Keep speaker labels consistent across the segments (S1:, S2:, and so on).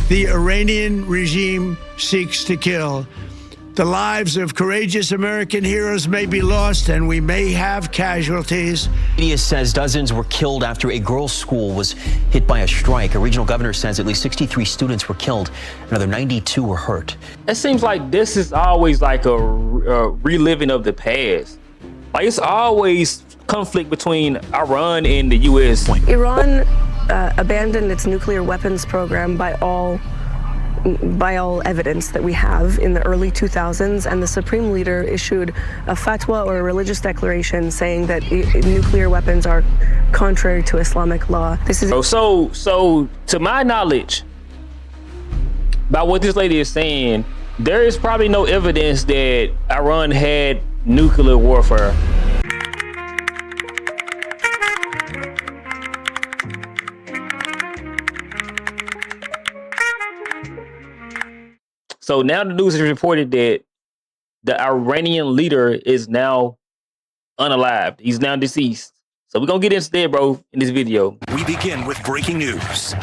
S1: the Iranian regime seeks to kill. The lives of courageous American heroes may be lost, and we may have casualties.
S2: Media says dozens were killed after a girls' school was hit by a strike. A regional governor says at least 63 students were killed. Another 92 were hurt.
S3: It seems like this is always like a reliving of the past. Like, it's always conflict between Iran and the U.S.
S4: Iran abandoned its nuclear weapons program by all evidence that we have in the early 2000s, and the Supreme Leader issued a fatwa or a religious declaration saying that nuclear weapons are contrary to Islamic law. This is
S3: so to my knowledge, by what this lady is saying, there is probably no evidence that Iran had nuclear warfare. So now the news has reported that the Iranian leader is now unalived. He's now deceased. So we're going to get into that, bro, in this video.
S5: We begin with breaking news.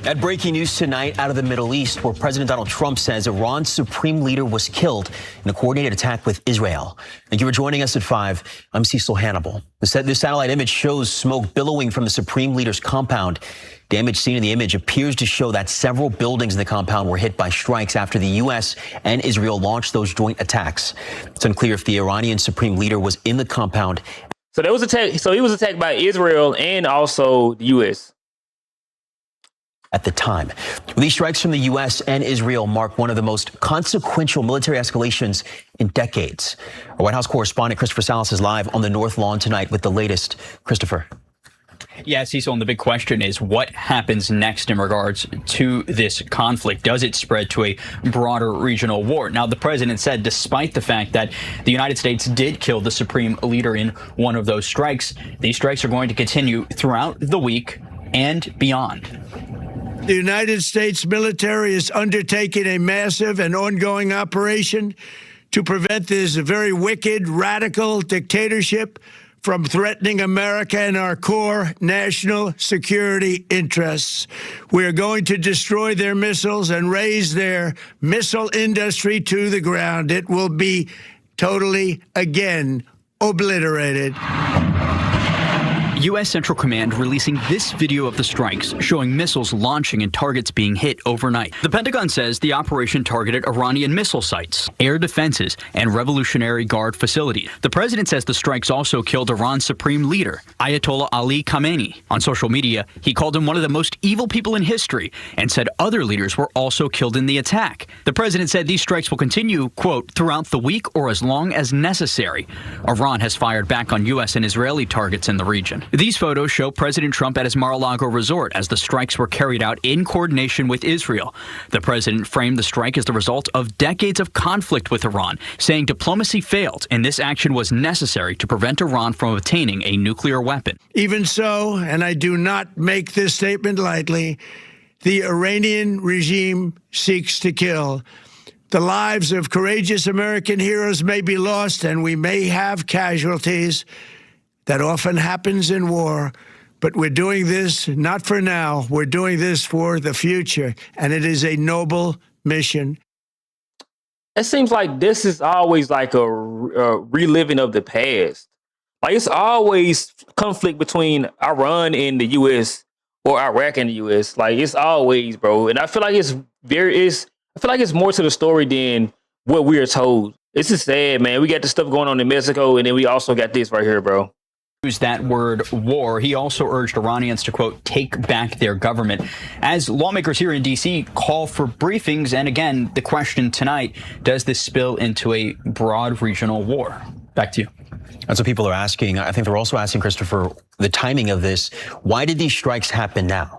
S2: At breaking news tonight out of the Middle East, where President Donald Trump says Iran's supreme leader was killed in a coordinated attack with Israel. Thank you for joining us at 5. I'm Cecil Hannibal. The satellite image shows smoke billowing from the supreme leader's compound. Damage seen in the image appears to show that several buildings in the compound were hit by strikes after the U.S. and Israel launched those joint attacks. It's unclear if the Iranian supreme leader was in the compound.
S3: So there was he was attacked by Israel and also the U.S.
S2: at the time. These strikes from the U.S. and Israel mark one of the most consequential military escalations in decades. Our White House correspondent Christopher Salas is live on the North Lawn tonight with the latest. Christopher.
S6: Yeah, Cecil, and the big question is what happens next in regards to this conflict? Does it spread to a broader regional war? Now, the president said despite the fact that the United States did kill the supreme leader in one of those strikes, these strikes are going to continue throughout the week and beyond.
S1: The United States military is undertaking a massive and ongoing operation to prevent this very wicked, radical dictatorship from threatening America and our core national security interests. We're going to destroy their missiles and raise their missile industry to the ground. It will be totally, again, obliterated.
S6: U.S. Central Command releasing this video of the strikes, showing missiles launching and targets being hit overnight. The Pentagon says the operation targeted Iranian missile sites, air defenses, and Revolutionary Guard facilities. The president says the strikes also killed Iran's supreme leader, Ayatollah Ali Khamenei. On social media, he called him one of the most evil people in history and said other leaders were also killed in the attack. The president said these strikes will continue, quote, throughout the week or as long as necessary. Iran has fired back on U.S. and Israeli targets in the region. These photos show President Trump at his Mar-a-Lago resort as the strikes were carried out in coordination with Israel. The president framed the strike as the result of decades of conflict with Iran, saying diplomacy failed and this action was necessary to prevent Iran from obtaining a nuclear weapon.
S1: Even so, and I do not make this statement lightly, the Iranian regime seeks to kill. The lives of courageous American heroes may be lost, and we may have casualties. That often happens in war, but we're doing this not for now. We're doing this for the future, and it is a noble mission.
S3: It seems like this is always like a reliving of the past. Like, it's always conflict between Iran and the U.S. or Iraq and the U.S. Like, it's always, bro. And I feel like I feel like it's more to the story than what we are told. It's just sad, man. We got this stuff going on in Mexico, and then we also got this right here, bro.
S6: Use that word war. He also urged Iranians to, quote, take back their government as lawmakers here in D.C. call for briefings. And again, the question tonight, does this spill into a broad regional war? Back to you.
S2: That's what people are asking. I think they're also asking, Christopher, the timing of this. Why did these strikes happen now?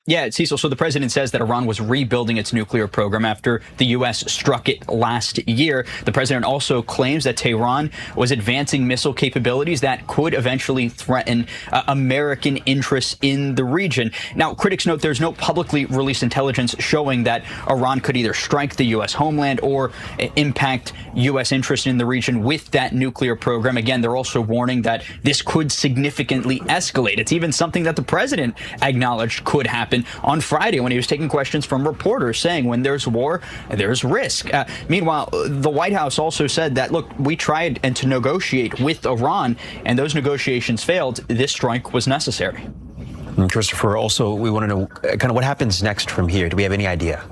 S6: Yeah, Cecil, so the president says that Iran was rebuilding its nuclear program after the U.S. struck it last year. The president also claims that Tehran was advancing missile capabilities that could eventually threaten American interests in the region. Now, critics note there's no publicly released intelligence showing that Iran could either strike the U.S. homeland or impact U.S. interest in the region with that nuclear program. Again, they're also warning that this could significantly escalate. It's even something that the president acknowledged could happen weapon on Friday when he was taking questions from reporters saying when there's war, there's risk. Meanwhile, the White House also said that, look, we tried to negotiate with Iran and those negotiations failed. This strike was necessary.
S2: And Christopher, also, we want to know kind of what happens next from here. Do we have any idea?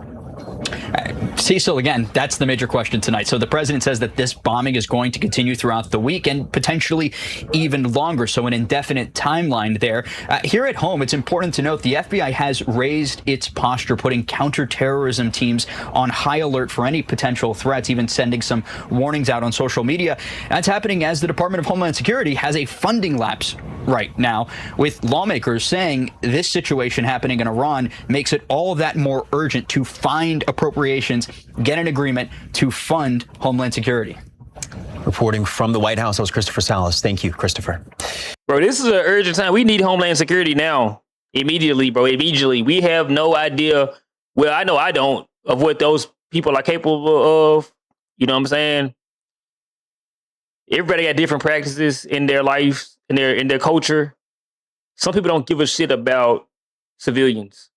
S6: Cecil, again, that's the major question tonight. So the president says that this bombing is going to continue throughout the week and potentially even longer. So an indefinite timeline there. Here at home, it's important to note the FBI has raised its posture, putting counterterrorism teams on high alert for any potential threats, even sending some warnings out on social media. That's happening as the Department of Homeland Security has a funding lapse right now, with lawmakers saying this situation happening in Iran makes it all that more urgent to find appropriations, get an agreement to fund Homeland Security.
S2: Reporting from the White House, that was Christopher Salas. Thank you, Christopher.
S3: Bro, this is an urgent time. We need Homeland Security now. Immediately, bro. Immediately. We have no idea. Well, I know I don't, of what those people are capable of. You know what I'm saying? Everybody got different practices in their lives, in their culture. Some people don't give a shit about civilians.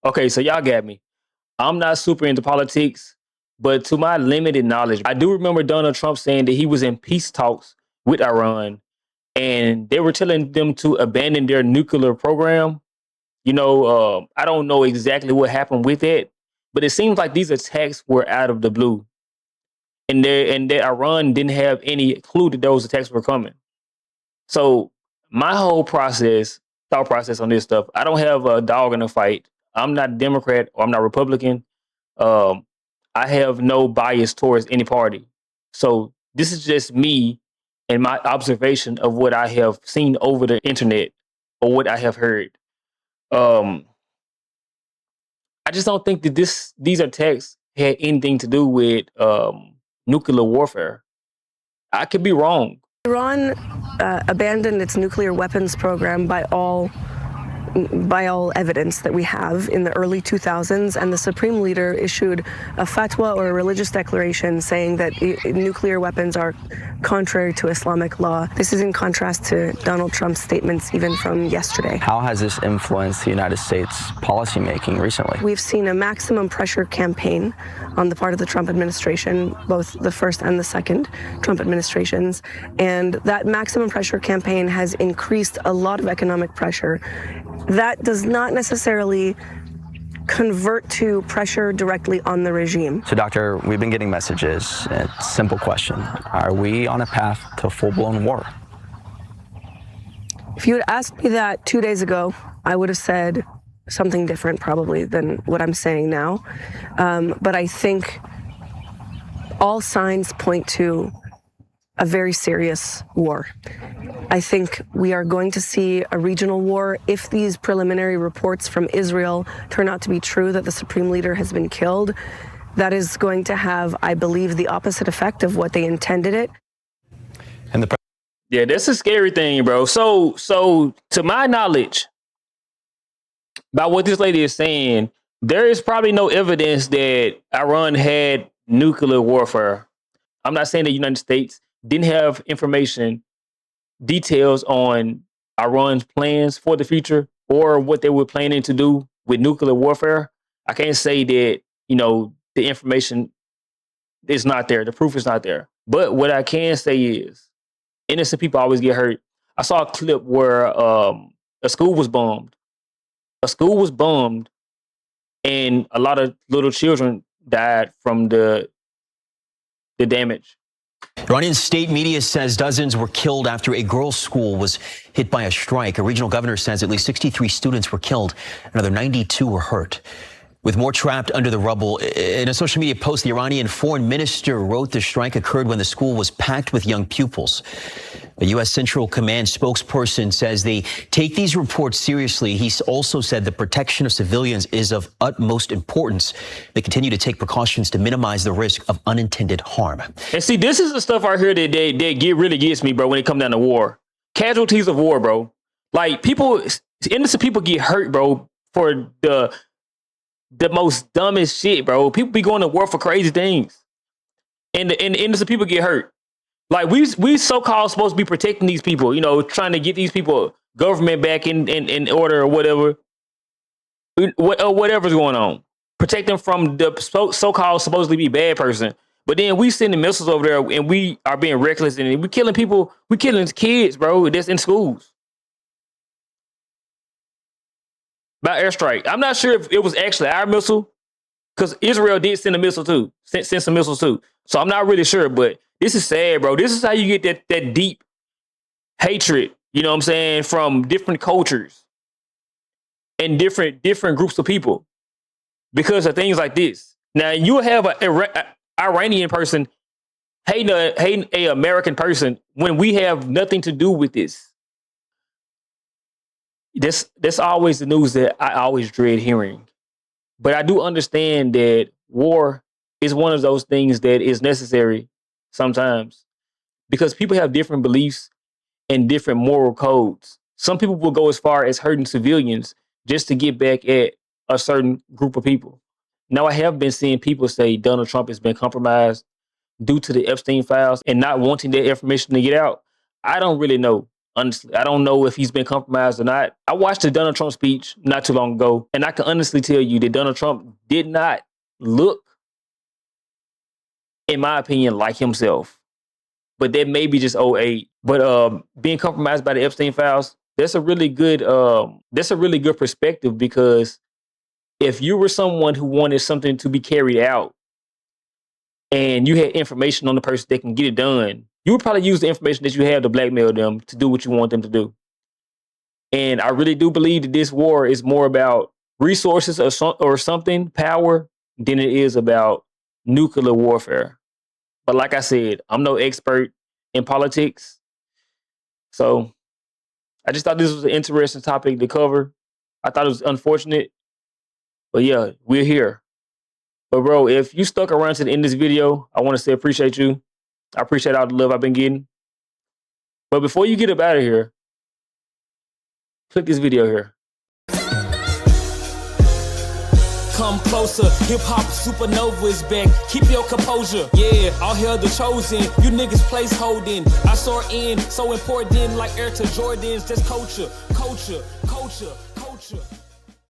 S3: Okay, so y'all got me. I'm not super into politics, but to my limited knowledge, I do remember Donald Trump saying that he was in peace talks with Iran and they were telling them to abandon their nuclear program. You know, I don't know exactly what happened with it, but it seems like these attacks were out of the blue. And that Iran didn't have any clue that those attacks were coming. So my whole thought process on this stuff, I don't have a dog in the fight. I'm not Democrat or I'm not Republican. I have no bias towards any party. So this is just me and my observation of what I have seen over the internet or what I have heard. I just don't think that these attacks had anything to do with nuclear warfare. I could be wrong.
S4: Iran abandoned its nuclear weapons program by all evidence that we have in the early 2000s, and the Supreme Leader issued a fatwa or a religious declaration saying that nuclear weapons are contrary to Islamic law. This is in contrast to Donald Trump's statements even from yesterday.
S7: How has this influenced the United States policymaking recently?
S4: We've seen a maximum pressure campaign on the part of the Trump administration, both the first and the second Trump administrations, and that maximum pressure campaign has increased a lot of economic pressure. That does not necessarily convert to pressure directly on the regime.
S7: So, Doctor, we've been getting messages. Simple question. Are we on a path to full-blown war?
S4: If you had asked me that 2 days ago, I would have said something different probably than what I'm saying now. But I think all signs point to a very serious war. I think we are going to see a regional war if these preliminary reports from Israel turn out to be true, that the Supreme Leader has been killed. That is going to have, I believe, the opposite effect of what they intended it.
S7: And
S3: yeah, that's a scary thing, bro. So to my knowledge, about what this lady is saying, there is probably no evidence that Iran had nuclear warfare. I'm not saying the United States didn't have details on Iran's plans for the future or what they were planning to do with nuclear warfare. I can't say that, the information is not there. The proof is not there. But what I can say is innocent people always get hurt. I saw a clip where a school was bombed. A school was bombed and a lot of little children died from the damage.
S2: Iranian state media says dozens were killed after a girls' school was hit by a strike. A regional governor says at least 63 students were killed. Another 92 were hurt. With more trapped under the rubble, in a social media post, the Iranian foreign minister wrote the strike occurred when the school was packed with young pupils. A U.S. Central Command spokesperson says they take these reports seriously. He also said the protection of civilians is of utmost importance. They continue to take precautions to minimize the risk of unintended harm.
S3: And see, this is the stuff I hear that really gets me, bro, when it comes down to war. Casualties of war, bro. Like innocent people get hurt, bro, for the most dumbest shit, bro. People be going to war for crazy things. And the innocent people get hurt. Like we so-called supposed to be protecting these people, trying to get these people government back in order or whatever. whatever's going on. Protect them from the so-called supposedly be bad person. But then we sending missiles over there and we are being reckless and we killing people. We killing kids, bro. That's in schools. By airstrike. I'm not sure if it was actually our missile, because Israel did send a missile too. Send some missiles too. So I'm not really sure, but this is sad, bro. This is how you get that deep hatred, you know what I'm saying, from different cultures and different groups of people because of things like this. Now you have a Iranian person hating a American person when we have nothing to do with this. That's always the news that I always dread hearing. But I do understand that war is one of those things that is necessary sometimes because people have different beliefs and different moral codes. Some people will go as far as hurting civilians just to get back at a certain group of people. Now, I have been seeing people say Donald Trump has been compromised due to the Epstein files and not wanting that information to get out. I don't really know. Honestly, I don't know if he's been compromised or not. I watched the Donald Trump speech not too long ago, and I can honestly tell you that Donald Trump did not look, in my opinion, like himself. But that may be just 08. But being compromised by the Epstein files, that's a really good perspective, because if you were someone who wanted something to be carried out and you had information on the person that can get it done, you would probably use the information that you have to blackmail them to do what you want them to do. And I really do believe that this war is more about resources or something, power, than it is about nuclear warfare. But like I said, I'm no expert in politics. So I just thought this was an interesting topic to cover. I thought it was unfortunate. But yeah, we're here. But bro, if you stuck around to the end of this video, I want to say appreciate you. I appreciate all the love I've been getting. But before you get up out of here, click this video here.
S8: Come closer, hip-hop supernova is back. Keep your composure, yeah, all hail the chosen. You niggas place holding. I soar in, so important like Air to Jordans. Just culture, culture, culture, culture.